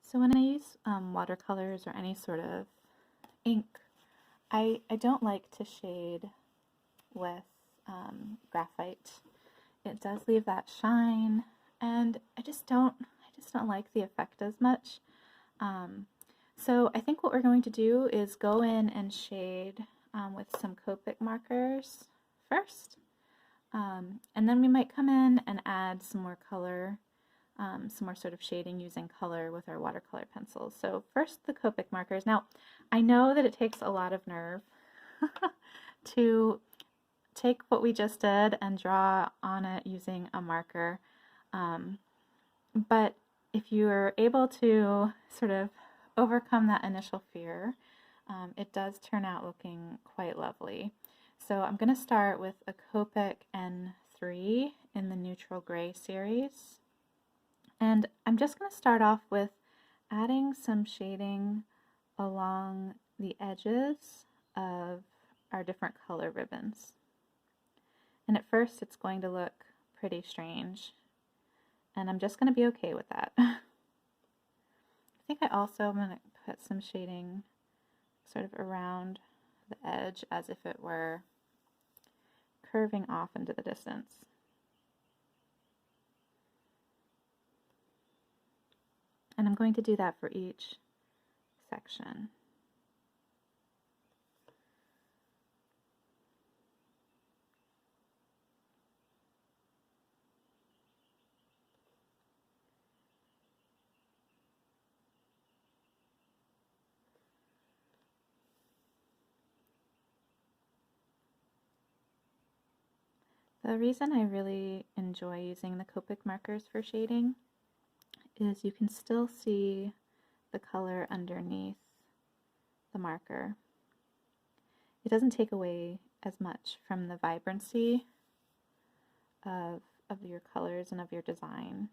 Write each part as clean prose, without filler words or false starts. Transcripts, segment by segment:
So when I use watercolors or any sort of ink, I don't like to shade with graphite. It does leave that shine, and I just don't like the effect as much. So I think what we're going to do is go in and shade with some Copic markers first, and then we might come in and add some more color, some more sort of shading using color with our watercolor pencils. So first the Copic markers. Now I know that it takes a lot of nerve to take what we just did and draw on it using a marker, but if you're able to sort of overcome that initial fear, it does turn out looking quite lovely. So I'm going to start with a Copic N3 in the neutral gray series, and I'm just going to start off with adding some shading along the edges of our different color ribbons. And at first it's going to look pretty strange, and I'm just going to be okay with that. I think I also am going to put some shading sort of around the edge as if it were curving off into the distance. And I'm going to do that for each section. The reason I really enjoy using the Copic markers for shading is you can still see the color underneath the marker. It doesn't take away as much from the vibrancy of your colors and of your design.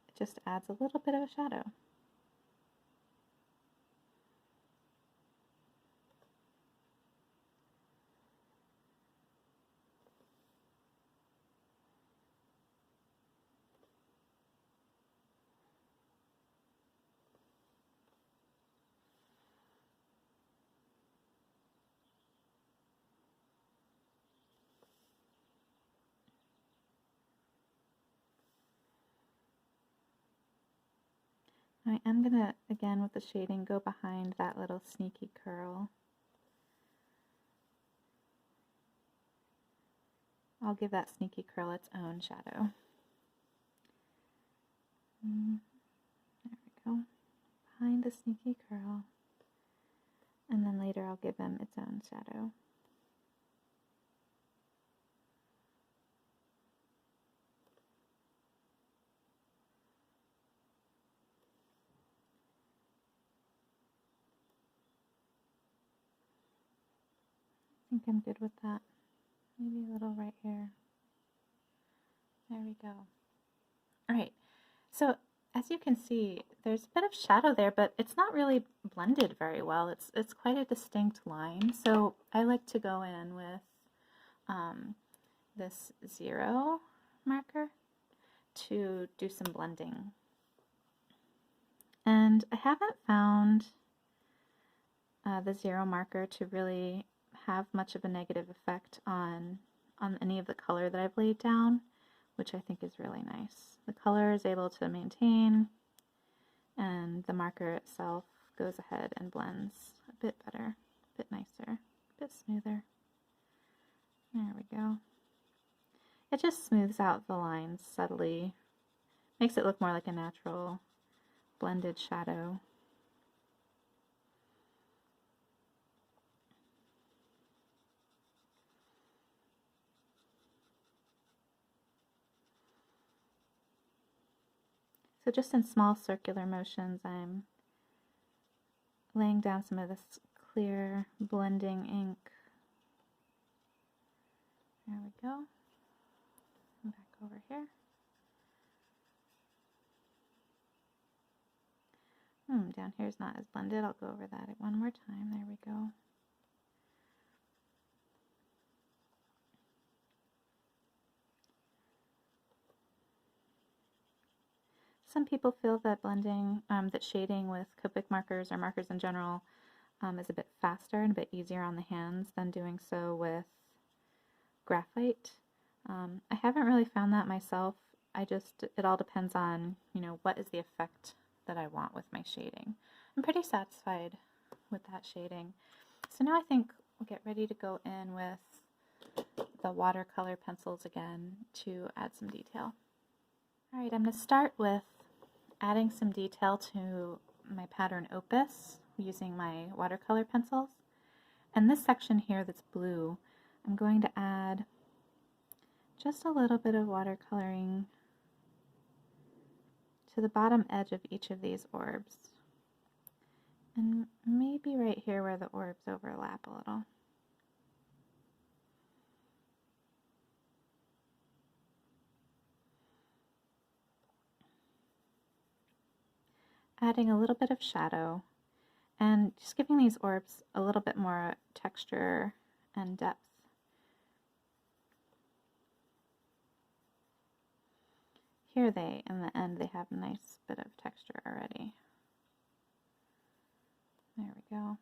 It just adds a little bit of a shadow. I am going to, again with the shading, go behind that little sneaky curl. I'll give that sneaky curl its own shadow. There we go. Behind the sneaky curl. And then later I'll give him its own shadow. I think I'm good with that. Maybe a little right here. There we go. Alright, so as you can see, there's a bit of shadow there, but it's not really blended very well. It's quite a distinct line, so I like to go in with this 0 marker to do some blending. And I haven't found the 0 marker to really have much of a negative effect on any of the color that I've laid down, which I think is really nice. The color is able to maintain, and the marker itself goes ahead and blends a bit better, a bit nicer, a bit smoother. There we go. It just smooths out the lines subtly, makes it look more like a natural blended shadow. So just in small circular motions, I'm laying down some of this clear blending ink. There we go. And back over here. Down here is not as blended. I'll go over that one more time. There we go. some people feel that blending, that shading with Copic markers or markers in general is a bit faster and a bit easier on the hands than doing so with graphite. I haven't really found that myself. It all depends on, what is the effect that I want with my shading. I'm pretty satisfied with that shading. So now I think we'll get ready to go in with the watercolor pencils again to add some detail. All right, I'm going to start with adding some detail to my pattern Opus using my watercolor pencils. And this section here that's blue, I'm going to add just a little bit of watercoloring to the bottom edge of each of these orbs. And maybe right here where the orbs overlap a little. Adding a little bit of shadow and just giving these orbs a little bit more texture and depth. Here in the end, they have a nice bit of texture already. There we go.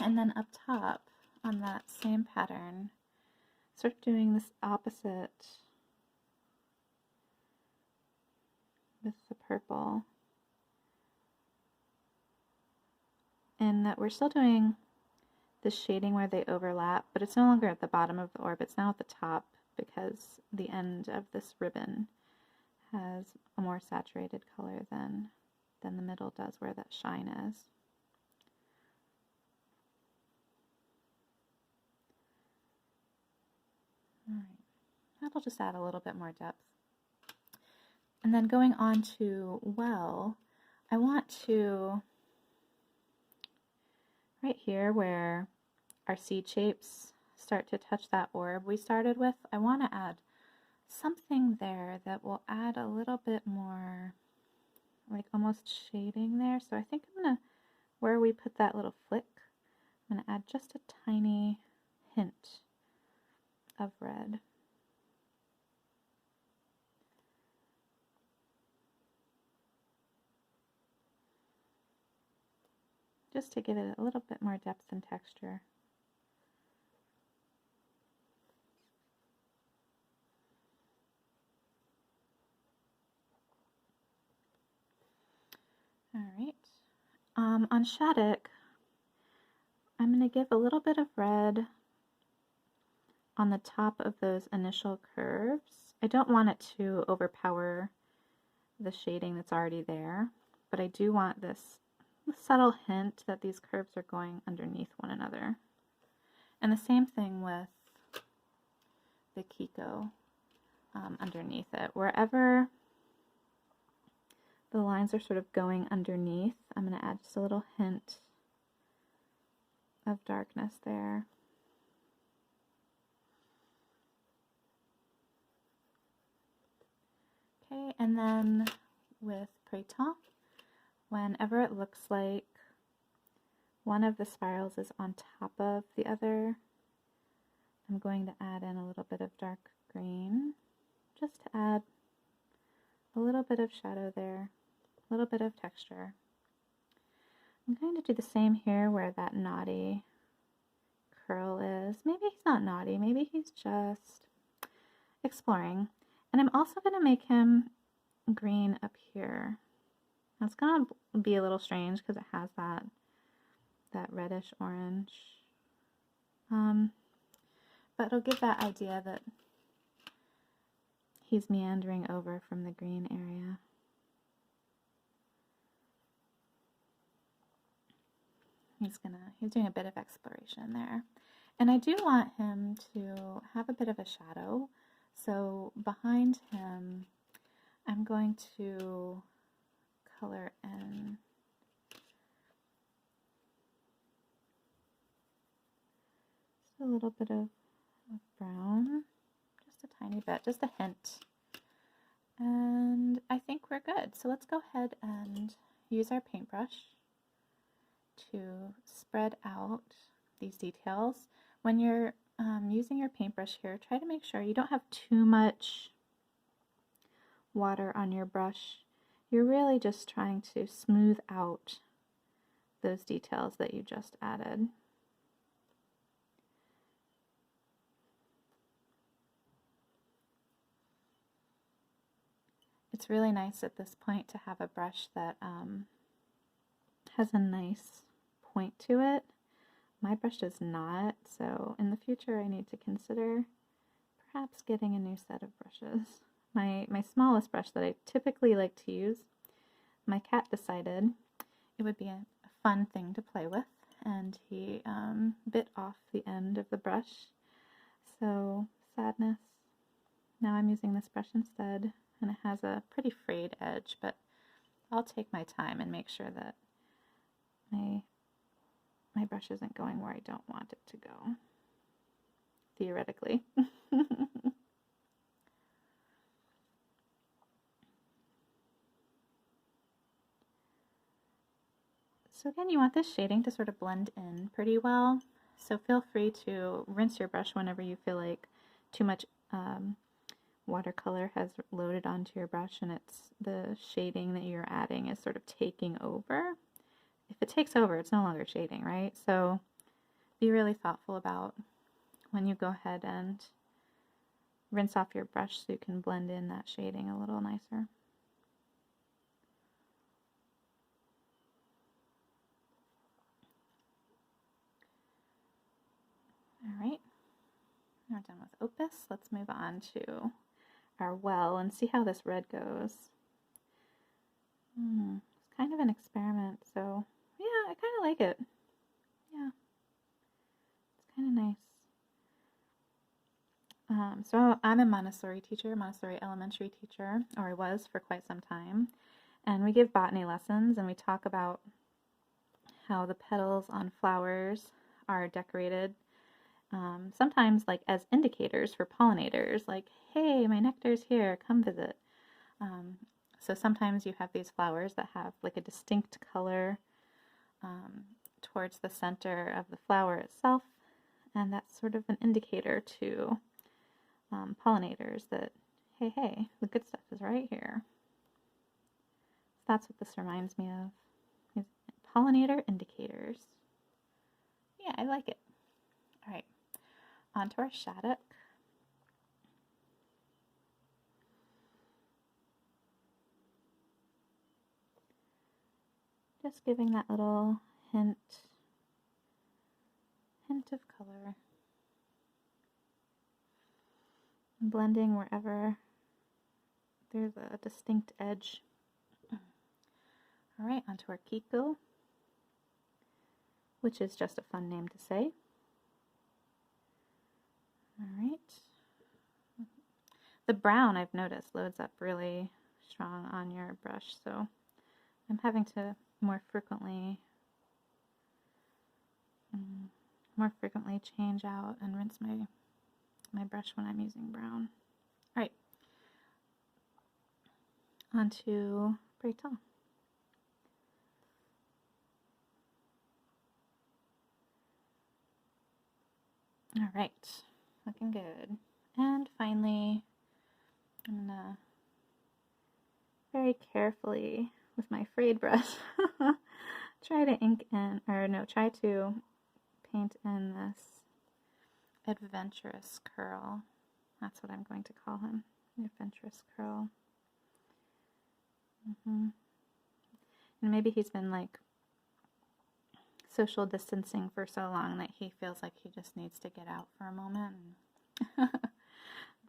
And then up top on that same pattern, sort of doing this opposite with the purple. And that we're still doing the shading where they overlap, but it's no longer at the bottom of the orb, it's now at the top because the end of this ribbon has a more saturated color than the middle does where that shine is. Alright, that'll just add a little bit more depth. And then going on to well, I want to, right here where our seed shapes start to touch that orb we started with, I want to add something there that will add a little bit more, like almost shading there. So I think I'm going to, where we put that little flick, I'm going to add just a tiny hint of red. Just to give it a little bit more depth and texture. All right. On Shattuck, I'm going to give a little bit of red on the top of those initial curves. I don't want it to overpower the shading that's already there, but I do want this subtle hint that these curves are going underneath one another. And the same thing with the Kiko underneath it. Wherever the lines are sort of going underneath, I'm going to add just a little hint of darkness there. Okay, and then with Pre-strung, whenever it looks like one of the spirals is on top of the other, I'm going to add in a little bit of dark green, just to add a little bit of shadow there, a little bit of texture. I'm going to do the same here where that naughty curl is. Maybe he's not naughty, maybe he's just exploring. And I'm also going to make him green up here. Now it's going to be a little strange because it has that reddish orange. But it'll give that idea that he's meandering over from the green area. He's doing a bit of exploration there. And I do want him to have a bit of a shadow. So behind him, I'm going to color in just a little bit of brown, just a tiny bit, just a hint. And I think we're good. So let's go ahead and use our paintbrush to spread out these details. When you're using your paintbrush here, try to make sure you don't have too much water on your brush. You're really just trying to smooth out those details that you just added. It's really nice at this point to have a brush that has a nice point to it. My brush does not, so in the future I need to consider perhaps getting a new set of brushes. My smallest brush that I typically like to use, my cat decided it would be a fun thing to play with, and he bit off the end of the brush, so sadness. Now I'm using this brush instead, and it has a pretty frayed edge, but I'll take my time and make sure that my brush isn't going where I don't want it to go, theoretically. So again, you want this shading to sort of blend in pretty well, so feel free to rinse your brush whenever you feel like too much watercolor has loaded onto your brush and it's the shading that you're adding is sort of taking over. If it takes over, it's no longer shading, right? So be really thoughtful about when you go ahead and rinse off your brush so you can blend in that shading a little nicer. All right, now we're done with Opus. Let's move on to our well and see how this red goes. It's kind of an experiment, so yeah, I kind of like it. Yeah, it's kind of nice. So I'm a Montessori teacher, Montessori elementary teacher, or I was for quite some time, and we give botany lessons and we talk about how the petals on flowers are decorated sometimes like as indicators for pollinators, like, hey, my nectar's here, come visit. So sometimes you have these flowers that have like a distinct color towards the center of the flower itself, and that's sort of an indicator to pollinators that, hey, the good stuff is right here. So that's what this reminds me of, is pollinator indicators. Yeah, I like it. All right, on to our shaddock. Just giving that little hint of color. Blending wherever there's a distinct edge. All right, onto our Kiko, which is just a fun name to say. All right. The brown, I've noticed, loads up really strong on your brush, so I'm having to more frequently change out and rinse my brush when I'm using brown. All right, onto Breton. All right, looking good. And finally, I'm gonna very carefully with my frayed brush try to paint in this adventurous curl. That's what I'm going to call him, the adventurous curl. And maybe he's been like social distancing for so long that he feels like he just needs to get out for a moment and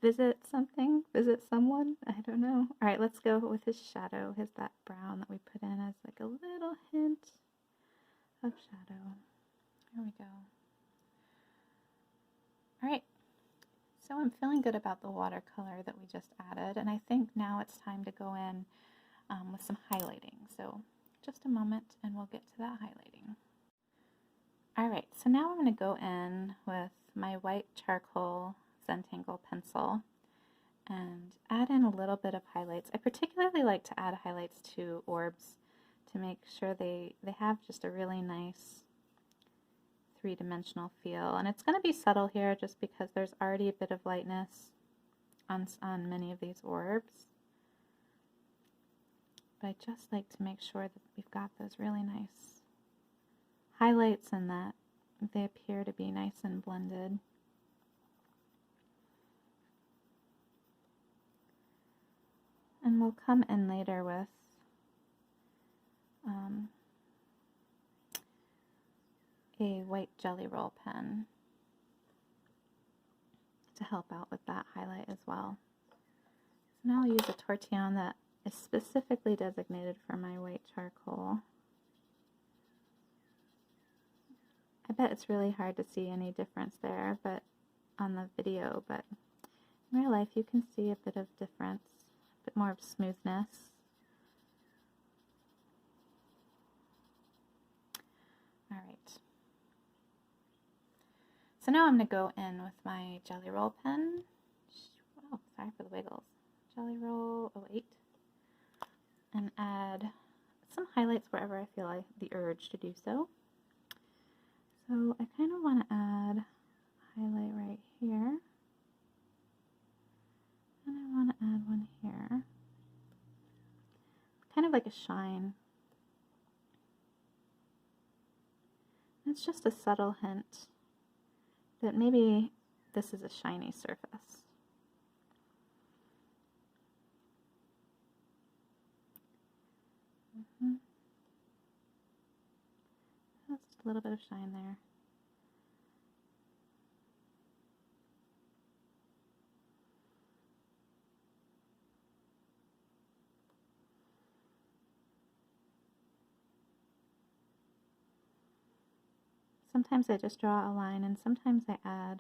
visit someone. I don't know. All right, let's go with his shadow, that brown that we put in as like a little hint of shadow. Here we go. All right, so I'm feeling good about the watercolor that we just added, and I think now it's time to go in with some highlighting. So just a moment and we'll get to that highlighting. All right, so now I'm going to go in with my white charcoal Zentangle pencil and add in a little bit of highlights. I particularly like to add highlights to orbs to make sure they have just a really nice three-dimensional feel. And it's going to be subtle here just because there's already a bit of lightness on many of these orbs. But I just like to make sure that we've got those really nice highlights and that they appear to be nice and blended. And we'll come in later with a white jelly roll pen to help out with that highlight as well. So now I'll use a tortillion that is specifically designated for my white charcoal. I bet it's really hard to see any difference there, but on the video, but in real life you can see a bit of difference, a bit more of smoothness. All right. So now I'm going to go in with my jelly roll pen. Oh, sorry for the wiggles. Jelly roll 08. And add some highlights wherever I feel like the urge to do so. So I kind of want to add a highlight right here. And I want to add one here. Kind of like a shine. It's just a subtle hint that maybe this is a shiny surface. Just a little bit of shine there. Sometimes I just draw a line and sometimes I add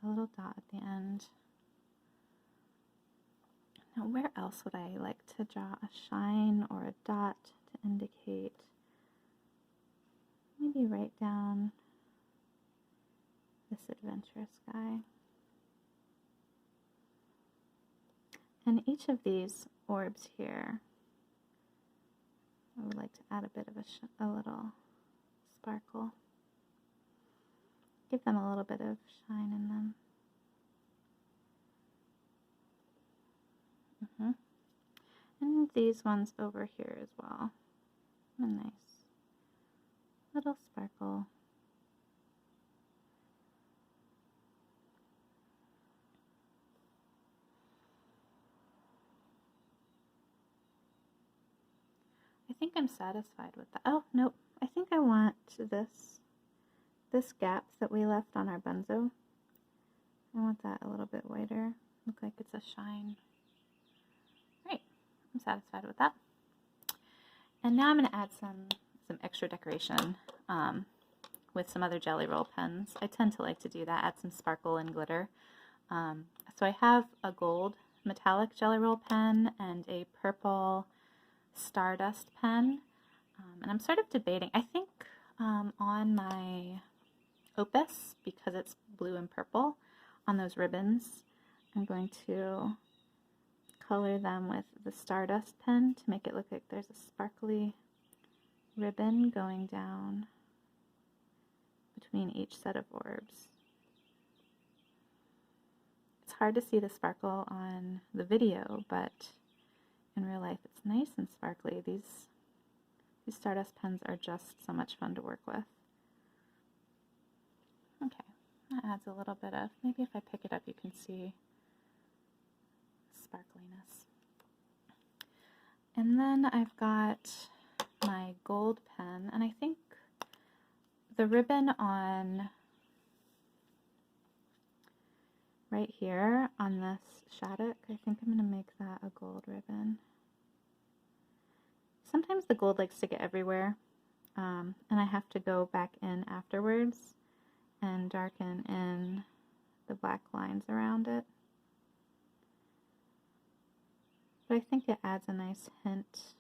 a little dot at the end. Now where else would I like to draw a shine or a dot to indicate? Maybe right down this adventurous guy. And each of these orbs here, I would like to add a bit of a little sparkle. Give them a little bit of shine in them. And these ones over here as well. A nice little sparkle. I think I'm satisfied with that. Oh, nope. I think I want this gap that we left on our benzo. I want that a little bit whiter. Look like it's a shine. Great. I'm satisfied with that. And now I'm going to add some extra decoration with some other jelly roll pens. I tend to like to do that, add some sparkle and glitter. So I have a gold metallic jelly roll pen and a purple Stardust pen. And I'm sort of debating. I think on my Opus, because it's blue and purple, on those ribbons, I'm going to color them with the Stardust pen to make it look like there's a sparkly ribbon going down between each set of orbs. It's hard to see the sparkle on the video, but in real life it's nice and sparkly. These Stardust pens are just so much fun to work with. Okay, that adds a little bit of, maybe if I pick it up you can see sparkliness. And then I've got my gold pen, and I think the ribbon on right here on this Shattuck, I think I'm going to make that a gold ribbon. Sometimes the gold likes to get everywhere, and I have to go back in afterwards and darken in the black lines around it. But I think it adds a nice hint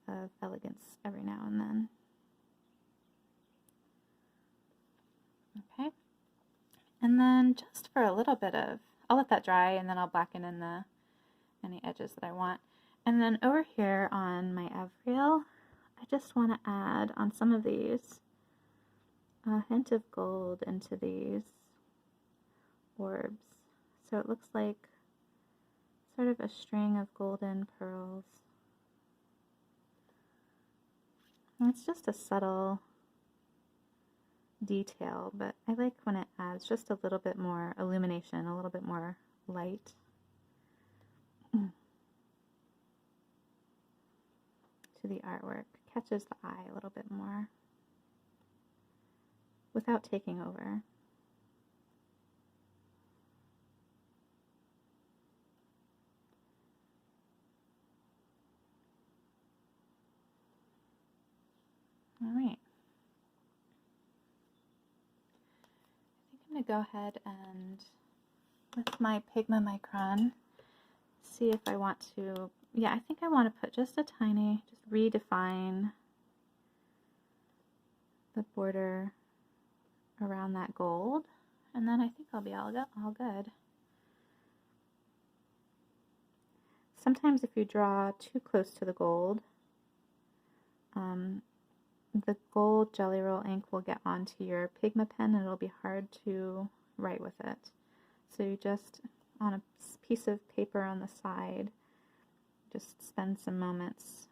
of elegance every now and then. Okay. And then just for a little bit of, I'll let that dry and then I'll blacken in any edges that I want. And then over here on my Evril, I just want to add on some of these a hint of gold into these orbs. So it looks like sort of a string of golden pearls. And it's just a subtle detail, but I like when it adds just a little bit more illumination, a little bit more light. To the artwork. Catches the eye a little bit more without taking over. All right. I think I'm going to go ahead and, with my Pigma Micron, see if I want to, yeah, I think I want to put just a tiny, just redefine the border around that gold, and then I think I'll be all good. Sometimes if you draw too close to the gold Jelly Roll ink will get onto your Pigma pen and it'll be hard to write with it. So you just, on a piece of paper on the side, just spend some moments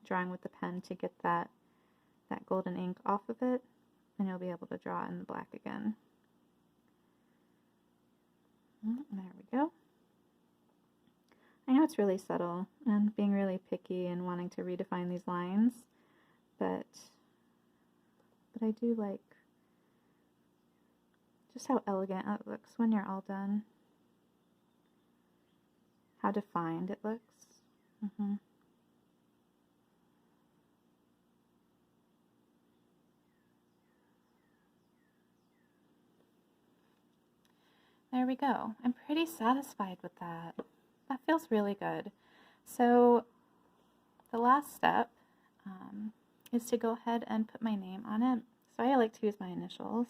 drawing with the pen to get that golden ink off of it, and you'll be able to draw in the black again. There we go. I know it's really subtle and being really picky and wanting to redefine these lines, but I do like just how elegant it looks when you're all done. How defined it looks. There we go. I'm pretty satisfied with that. That feels really good. So the last step is to go ahead and put my name on it. So I like to use my initials.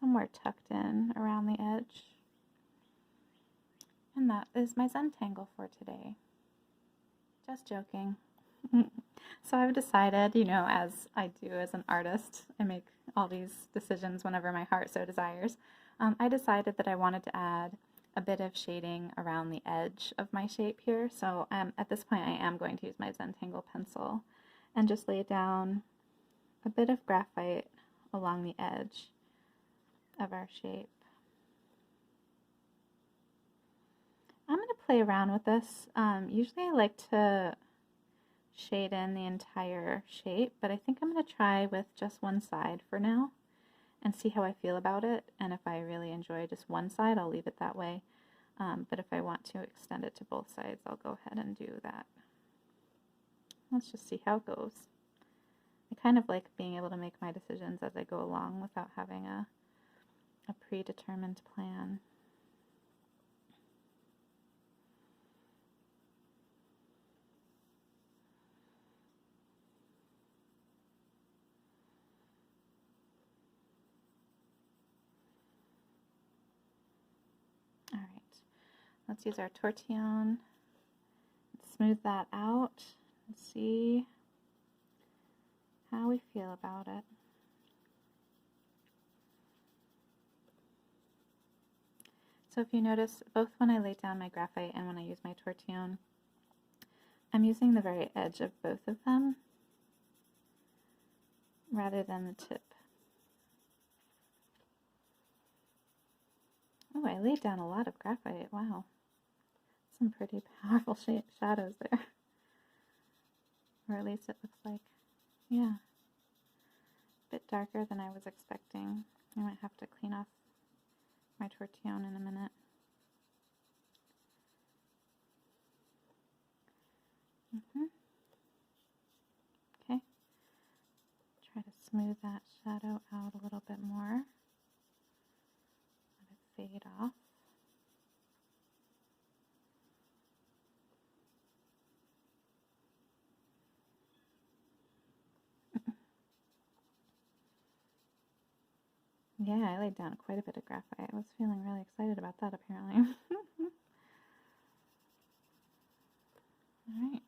Somewhere tucked in around the edge. And that is my Zentangle for today. Just joking. So I've decided, you know, as I do as an artist, I make all these decisions whenever my heart so desires. I decided that I wanted to add a bit of shading around the edge of my shape here. So at this point I am going to use my Zentangle pencil and just lay down a bit of graphite along the edge of our shape. I'm going to play around with this. Usually I like to shade in the entire shape, but I think I'm going to try with just one side for now and see how I feel about it. And if I really enjoy just one side, I'll leave it that way. But if I want to extend it to both sides, I'll go ahead and do that. Let's just see how it goes. I kind of like being able to make my decisions as I go along without having a predetermined plan. Let's use our tortillion, smooth that out, and see how we feel about it. So if you notice, both when I lay down my graphite and when I use my tortillion, I'm using the very edge of both of them rather than the tip. Oh, I laid down a lot of graphite, wow. Some pretty powerful shadows there. Or at least it looks like, yeah, a bit darker than I was expecting. I might have to clean off my tortillion in a minute. Okay, try to smooth that shadow out a little bit more. Let it fade off. Yeah, I laid down quite a bit of graphite. I was feeling really excited about that, apparently. Alright.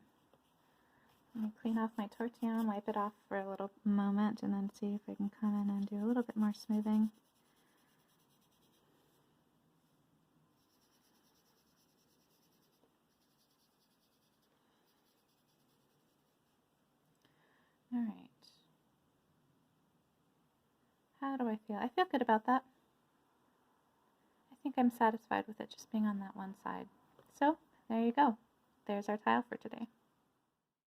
Let me clean off my tortillion, wipe it off for a little moment, and then see if I can come in and do a little bit more smoothing. All right. How do I feel? I feel good about that. I think I'm satisfied with it just being on that one side. So there you go. There's our tile for today.